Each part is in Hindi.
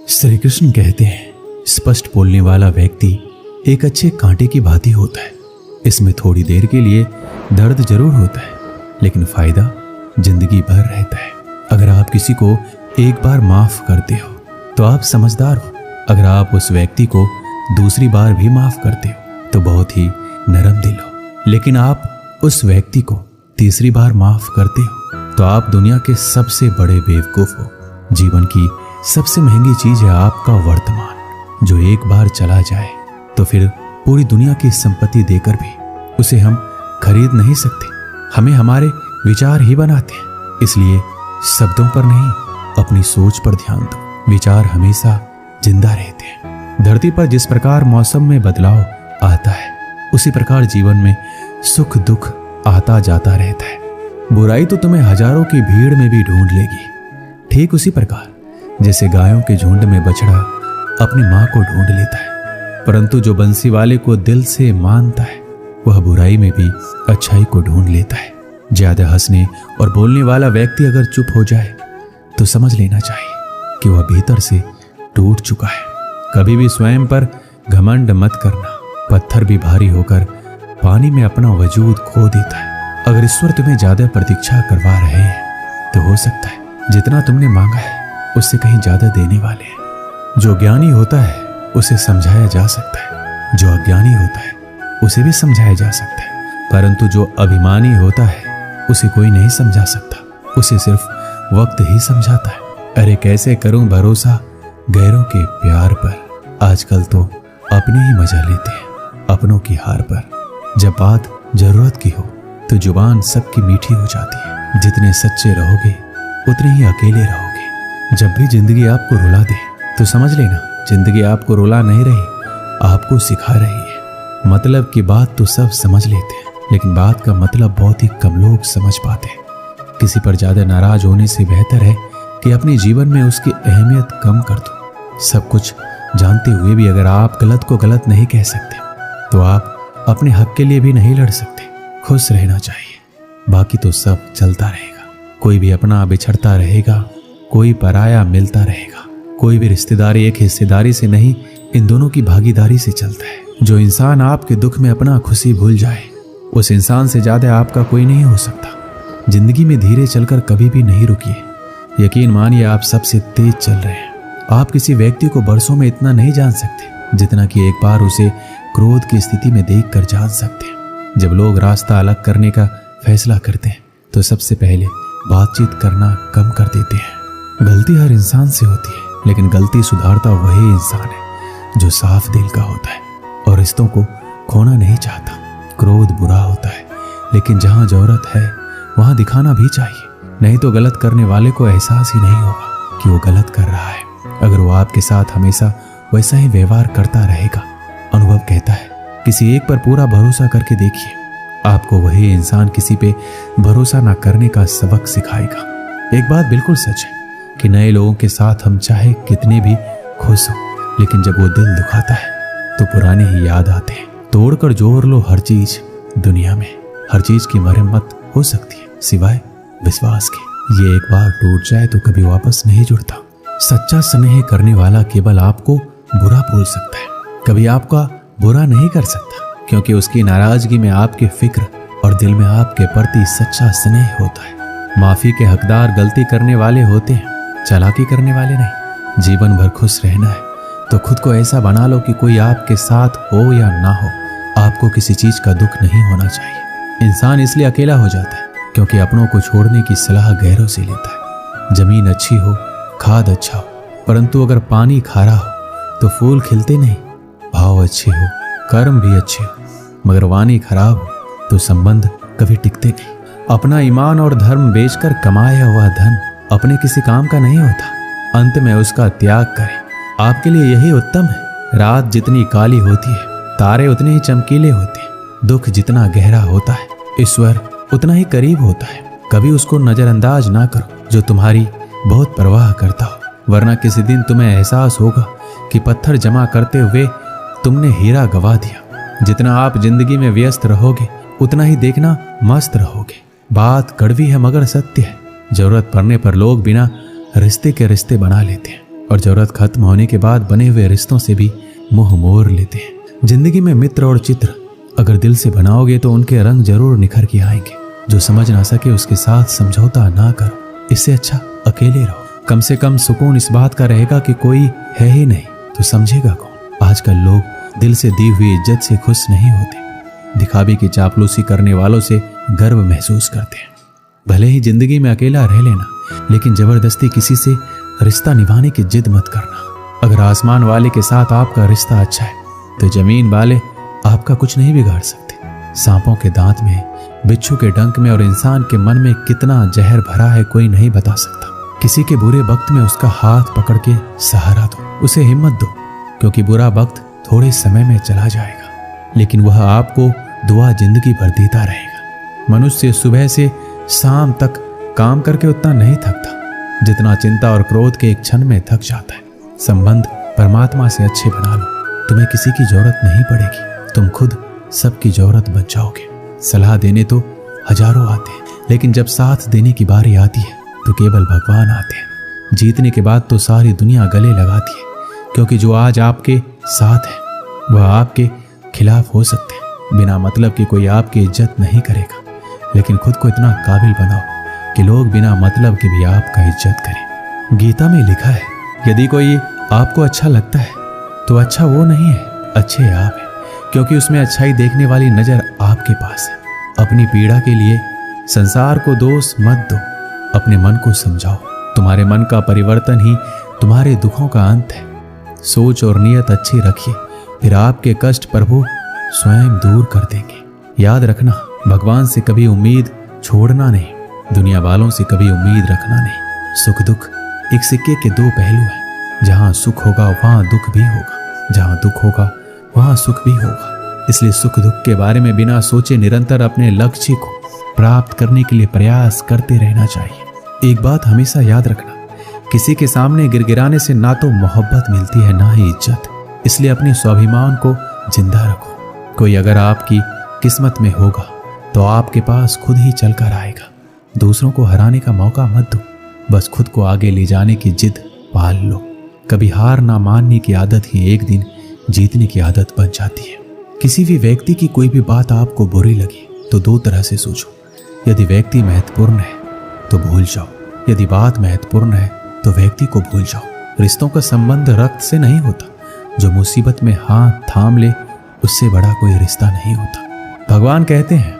श्री कृष्ण कहते हैं, स्पष्ट बोलने वाला व्यक्ति एक अच्छे कांटे की भांति होता है। इसमें थोड़ी देर के लिए दर्द जरूर होता है, लेकिन फायदा जिंदगी भर रहता है। अगर आप किसी को एक बार माफ करते हो तो आप समझदार हो। अगर आप उस व्यक्ति को दूसरी बार भी माफ करते हो तो बहुत ही नरम दिल हो। लेकिन आप उस व्यक्ति को तीसरी बार माफ करते हो तो आप दुनिया के सबसे बड़े बेवकूफ हो। जीवन की सबसे महंगी चीज है आपका वर्तमान, जो एक बार चला जाए तो फिर पूरी दुनिया की संपत्ति देकर भी उसे हम खरीद नहीं सकते। हमें हमारे विचार ही बनाते हैं, इसलिए शब्दों पर नहीं, अपनी सोच पर ध्यान दो। विचार हमेशा जिंदा रहते हैं। धरती पर जिस प्रकार मौसम में बदलाव आता है, उसी प्रकार जीवन में सुख दुख आता जाता रहता है। बुराई तो तुम्हें हजारों की भीड़ में भी ढूंढ लेगी, ठीक उसी प्रकार जैसे गायों के झुंड में बछड़ा अपनी मां को ढूंढ लेता है। परंतु जो बंसी वाले को दिल से मानता है, वह बुराई में भी अच्छाई को ढूंढ लेता है। ज्यादा हंसने और बोलने वाला व्यक्ति अगर चुप हो जाए तो समझ लेना चाहिए कि वह भीतर से टूट चुका है। कभी भी स्वयं पर घमंड मत करना। पत्थर भी भारी होकर पानी में अपना वजूद खो देता है। अगर ईश्वर तुम्हें ज्यादा प्रतीक्षा करवा रहे हैं तो हो सकता है जितना तुमने मांगा है उससे कहीं ज्यादा देने वाले हैं। जो ज्ञानी होता है उसे समझाया जा सकता है, जो अज्ञानी होता है उसे भी समझाया जा सकता है, परंतु जो अभिमानी होता है उसे कोई नहीं समझा सकता। उसे सिर्फ वक्त ही समझाता है। अरे कैसे करूं भरोसा गैरों के प्यार पर, आजकल तो अपने ही मजा लेते हैं अपनों की हार पर। जब बात जरूरत की हो तो जुबान सबकी मीठी हो जाती है। जितने सच्चे रहोगे उतने ही अकेले रहोगे। जब भी जिंदगी आपको रुला दे तो समझ लेना जिंदगी आपको रुला नहीं रही, आपको सिखा रही है। मतलब की बात तो सब समझ लेते हैं, लेकिन बात का मतलब बहुत ही कम लोग समझ पाते हैं। किसी पर ज्यादा नाराज होने से बेहतर है कि अपने जीवन में उसकी अहमियत कम कर दो। सब कुछ जानते हुए भी अगर आप गलत को गलत नहीं कह सकते तो आप अपने हक के लिए भी नहीं लड़ सकते। खुश रहना चाहिए, बाकी तो सब चलता रहेगा। कोई भी अपना बिछड़ता रहेगा, कोई पराया मिलता रहेगा। कोई भी रिश्तेदारी एक हिस्सेदारी से नहीं, इन दोनों की भागीदारी से चलता है। जो इंसान आपके दुख में अपना खुशी भूल जाए, उस इंसान से ज्यादा आपका कोई नहीं हो सकता। जिंदगी में धीरे चलकर कभी भी नहीं रुकिए। यकीन मानिए आप सबसे तेज चल रहे हैं। आप किसी व्यक्ति को बरसों में इतना नहीं जान सकते जितना कि एक बार उसे क्रोध की स्थिति में देखकर जान सकते हैं। जब लोग रास्ता अलग करने का फैसला करते हैं तो सबसे पहले बातचीत करना कम कर देते हैं। गलती हर इंसान से होती है, लेकिन गलती सुधारता वही इंसान है जो साफ दिल का होता है और रिश्तों को खोना नहीं चाहता। क्रोध बुरा होता है, लेकिन जहां जरूरत है वहां दिखाना भी चाहिए, नहीं तो गलत करने वाले को एहसास ही नहीं होगा कि वो गलत कर रहा है। अगर वो आपके साथ हमेशा वैसा ही व्यवहार करता रहेगा, अनुभव कहता है किसी एक पर पूरा भरोसा करके देखिए, आपको वही इंसान किसी पे भरोसा ना करने का सबक सिखाएगा। एक बात बिल्कुल सच है कि नए लोगों के साथ हम चाहे कितने भी खुश हो, लेकिन जब वो दिल दुखाता है तो पुराने ही याद आते हैं। तोड़कर जोड़ लो हर चीज दुनिया में, हर चीज की मरम्मत हो सकती है सिवाय विश्वास के। ये एक बार टूट जाए तो कभी वापस नहीं जुड़ता। सच्चा स्नेह करने वाला केवल आपको बुरा बोल सकता है, कभी आपका बुरा नहीं कर सकता, क्योंकि उसकी नाराजगी में आपकी फिक्र और दिल में आपके प्रति सच्चा स्नेह होता है। माफी के हकदार गलती करने वाले होते हैं, चालाकी करने वाले नहीं। जीवन भर खुश रहना है तो खुद को ऐसा बना लो कि कोई आपके साथ हो या ना हो, आपको किसी चीज का दुख नहीं होना चाहिए। इंसान इसलिए अकेला हो जाता है क्योंकि अपनों को छोड़ने की सलाह गैरों से लेता है। जमीन अच्छी हो, खाद अच्छा हो, परंतु अगर पानी खारा हो तो फूल खिलते नहीं। भाव अच्छे हो, कर्म भी अच्छे हो, मगर वाणी खराब हो तो संबंध कभी टिकते नहीं। अपना ईमान और धर्म बेचकर कमाया हुआ धन अपने किसी काम का नहीं होता। अंत में उसका त्याग करें, आपके लिए यही उत्तम है। रात जितनी काली होती है, तारे उतने ही चमकीले होते हैं। दुख जितना गहरा होता है, ईश्वर उतना ही करीब होता है। कभी उसको नजरअंदाज ना करो जो तुम्हारी बहुत परवाह करता हो, वरना किसी दिन तुम्हें एहसास होगा कि पत्थर जमा करते हुए तुमने हीरा गवा दिया। जितना आप जिंदगी में व्यस्त रहोगे उतना ही देखना मस्त रहोगे। बात कड़वी है मगर सत्य है। जरूरत पड़ने पर लोग बिना रिश्ते के रिश्ते बना लेते हैं और जरूरत खत्म होने के बाद बने हुए रिश्तों से भी मुंह मोड़ लेते हैं। जिंदगी में मित्र और चित्र अगर दिल से बनाओगे तो उनके रंग जरूर निखर के आएंगे। जो समझ ना सके उसके साथ समझौता ना करो, इससे अच्छा अकेले रहो। कम से कम सुकून इस बात का रहेगा कि कोई है ही नहीं तो समझेगा कौन। आजकल लोग दिल से दी हुई इज्जत से खुश नहीं होते, दिखावे की चापलूसी करने वालों से गर्व महसूस करते हैं। भले ही जिंदगी में अकेला रह लेना, लेकिन जबरदस्ती किसी से रिश्ता निभाने की जिद मत करना। अगर आसमान वाले के साथ आपका रिश्ता अच्छा है तो जमीन वाले आपका कुछ नहीं बिगाड़ सकते। सांपों के दांत में, बिच्छू के डंक में और इंसान के मन में कितना जहर भरा है कोई नहीं बता सकता। किसी के बुरे वक्त में उसका हाथ पकड़ के सहारा दो, उसे हिम्मत दो, क्योंकि बुरा वक्त थोड़े समय में चला जाएगा, लेकिन वह आपको दुआ जिंदगी भर देता रहेगा। मनुष्य सुबह से शाम तक काम करके उतना नहीं थकता जितना चिंता और क्रोध के एक क्षण में थक जाता है। संबंध परमात्मा से अच्छे बना लो, तुम्हें किसी की जरूरत नहीं पड़ेगी, तुम खुद सबकी जरूरत बन जाओगे। सलाह देने तो हजारों आते हैं, लेकिन जब साथ देने की बारी आती है तो केवल भगवान आते हैं। जीतने के बाद तो सारी दुनिया गले लगाती है, क्योंकि जो आज आपके साथ है वह आपके खिलाफ हो सकते हैं। बिना मतलब कि कोई आपकी इज्जत नहीं करेगा, लेकिन खुद को इतना काबिल बनाओ कि लोग बिना मतलब के भी आपका इज्जत करें। गीता में लिखा है, यदि कोई आपको अच्छा लगता है तो अच्छा वो नहीं है, अच्छे आप हैं, क्योंकि उसमें अच्छाई देखने वाली नजर आपके पास है। अपनी पीड़ा के लिए संसार को दोष मत दो, अपने मन को समझाओ। तुम्हारे मन का परिवर्तन ही तुम्हारे दुखों का अंत है। सोच और नियत अच्छी रखिए, फिर आपके कष्ट प्रभु स्वयं दूर कर देंगे। याद रखना, भगवान से कभी उम्मीद छोड़ना नहीं, दुनिया वालों से कभी उम्मीद रखना नहीं। सुख दुख एक सिक्के के दो पहलू हैं। जहां सुख होगा वहां दुख भी होगा, जहां दुख होगा वहां सुख भी होगा। इसलिए सुख दुख के बारे में बिना सोचे निरंतर अपने लक्ष्य को प्राप्त करने के लिए प्रयास करते रहना चाहिए। एक बात हमेशा याद रखना, किसी के सामने गिड़गिड़ाने से ना तो मोहब्बत मिलती है ना ही इज्जत। इसलिए अपने स्वाभिमान को जिंदा रखो। कोई अगर आपकी किस्मत में होगा तो आपके पास खुद ही चलकर आएगा। दूसरों को हराने का मौका मत दो, बस खुद को आगे ले जाने की जिद पाल लो। कभी हार ना मानने की आदत ही एक दिन जीतने की आदत बन जाती है। किसी भी व्यक्ति की कोई भी बात आपको बुरी लगी तो दो तरह से सोचो। यदि व्यक्ति महत्वपूर्ण है तो भूल जाओ, यदि बात महत्वपूर्ण है तो व्यक्ति को भूल जाओ। रिश्तों का संबंध रक्त से नहीं होता, जो मुसीबत में हाथ थाम ले उससे बड़ा कोई रिश्ता नहीं होता। भगवान कहते हैं,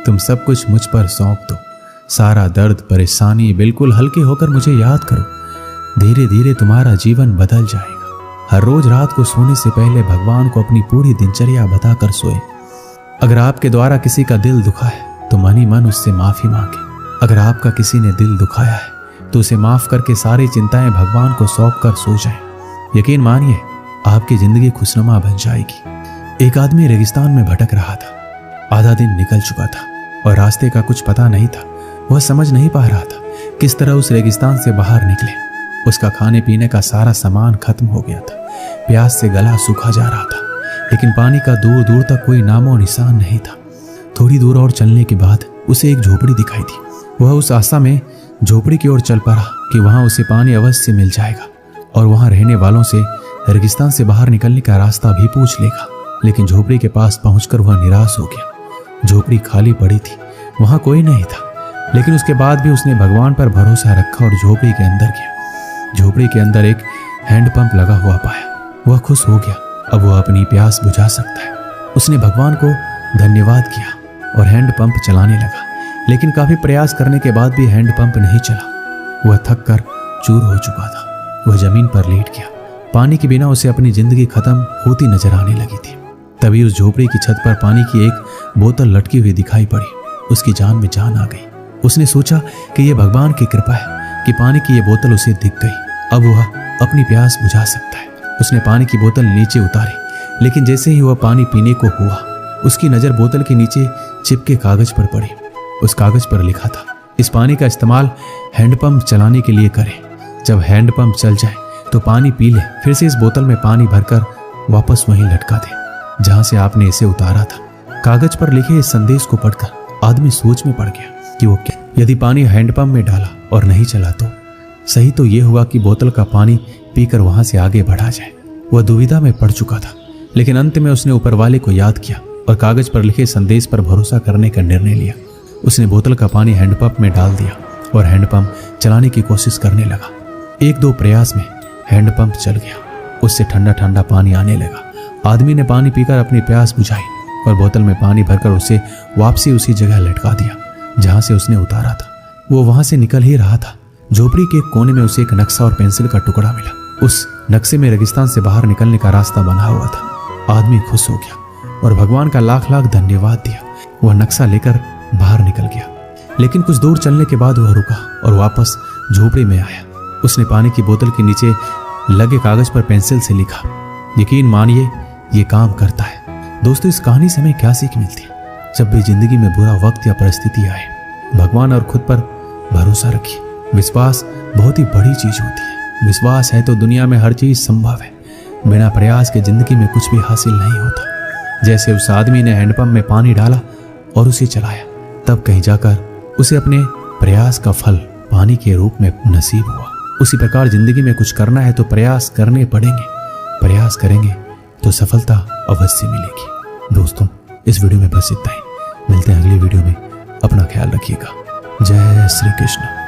तुम सब कुछ मुझ पर सौंप दो, सारा दर्द परेशानी बिल्कुल हल्के होकर मुझे याद करो, धीरे धीरे तुम्हारा जीवन बदल जाएगा। हर रोज रात को सोने से पहले भगवान को अपनी पूरी दिनचर्या बताकर सोए। अगर आपके द्वारा किसी का दिल दुखा है तो मन ही मन उससे माफी मांगे। अगर आपका किसी ने दिल दुखाया है तो उसे माफ करके सारी चिंताएं भगवान को सौंप कर सो जाएं। यकीन मानिए, आपकी जिंदगी खुशनुमा बन जाएगी। एक आदमी रेगिस्तान में भटक रहा था। आधा दिन निकल चुका था और रास्ते का कुछ पता नहीं था। वह समझ नहीं पा रहा था किस तरह उस रेगिस्तान से बाहर निकले। उसका खाने पीने का सारा सामान खत्म हो गया था। प्यास से गला सूखा जा रहा था, लेकिन पानी का दूर दूर तक कोई नामो निशान नहीं था। थोड़ी दूर और चलने के बाद उसे एक झोपड़ी दिखाई दी। वह उस आशा में झोपड़ी की ओर चल पड़ा कि वहां उसे पानी अवश्य मिल जाएगा और वहां रहने वालों से रेगिस्तान से बाहर निकलने का रास्ता भी पूछ लेगा। लेकिन झोपड़ी के पास पहुंचकर वह निराश हो गया। झोपड़ी खाली पड़ी थी, वहां कोई नहीं था। लेकिन उसके बाद भी उसने भगवान पर भरोसा रखा और झोपड़ी के अंदर गया। झोपड़ी के अंदर एक हैंडपंप लगा हुआ पाया। वह खुश हो गया, अब वह अपनी प्यास बुझा सकता है। उसने भगवान को धन्यवाद किया और हैंडपंप चलाने लगा। लेकिन काफी प्रयास करने के बाद भी हैंडपंप नहीं चला। वह थक कर चूर हो चुका था। वह जमीन पर लेट गया। पानी के बिना उसे अपनी जिंदगी खत्म होती नजर आने लगी थी। तभी उस झोपड़ी की छत पर पानी की एक बोतल लटकी हुई दिखाई पड़ी। उसकी जान में जान आ गई। उसने सोचा कि यह भगवान की कृपा है कि पानी की ये बोतल उसे दिख गई। अब वह अपनी प्यास बुझा सकता है। उसने पानी की बोतल नीचे उतारी, लेकिन जैसे ही वह पानी पीने को हुआ, उसकी नजर बोतल के नीचे चिपके कागज पर पड़ी। उस कागज पर लिखा था, इस पानी का इस्तेमाल हैंडपंप चलाने के लिए करें। जब हैंडपंप चल जाए तो पानी पी ले, फिर से इस बोतल में पानी भरकर वापस वहीं लटका दे जहां से आपने इसे उतारा था। कागज पर लिखे इस संदेश को पढ़कर आदमी सोच में पड़ गया कि वो क्या, यदि पानी हैंडपंप में डाला और नहीं चला तो सही तो यह हुआ कि बोतल का पानी पीकर वहां से आगे बढ़ा जाए। वह दुविधा में पड़ चुका था, लेकिन अंत में उसने ऊपर वाले को याद किया और कागज पर लिखे संदेश पर भरोसा करने का निर्णय लिया। उसने बोतल का पानी हैंडपंप में डाल दिया और हैंडपंप चलाने की कोशिश करने लगा। एक दो प्रयास में हैंडपंप चल गया। उससे ठंडा ठंडा पानी आने लगा। आदमी ने पानी पीकर अपनी प्यास बुझाई और बोतल में पानी भरकर उसे वापसी उसी जगह लटका दिया जहां से उसने उतारा था। वो वहां से निकल ही रहा था, झोपड़ी के कोने में उसे एक नक्शा और पेंसिल का टुकड़ा मिला। उस नक्शे में रेगिस्तान से बाहर निकलने का रास्ता बना हुआ था। आदमी खुश हो गया और भगवान का लाख लाख धन्यवाद दिया। वह नक्शा लेकर बाहर निकल गया, लेकिन कुछ दूर चलने के बाद वह रुका और वापस झोपड़ी में आया। उसने पानी की बोतल के नीचे लगे कागज पर पेंसिल से लिखा। यकीन मानिए ये काम करता है। दोस्तों, इस कहानी से हमें क्या सीख मिलती है? जब भी जिंदगी में बुरा वक्त या परिस्थिति आए, भगवान और खुद पर भरोसा रखिए। विश्वास बहुत ही बड़ी चीज होती है। विश्वास है तो दुनिया में हर चीज संभव है। बिना प्रयास के जिंदगी में कुछ भी हासिल नहीं होता। जैसे उस आदमी ने हैंडपंप में पानी डाला और उसे चलाया, तब कहीं जाकर उसे अपने प्रयास का फल पानी के रूप में नसीब हुआ। उसी प्रकार जिंदगी में कुछ करना है तो प्रयास करने पड़ेंगे। प्रयास करेंगे तो सफलता अवश्य मिलेगी। दोस्तों, इस वीडियो में बस इतना ही। मिलते हैं अगली वीडियो में। अपना ख्याल रखिएगा। जय श्री कृष्ण।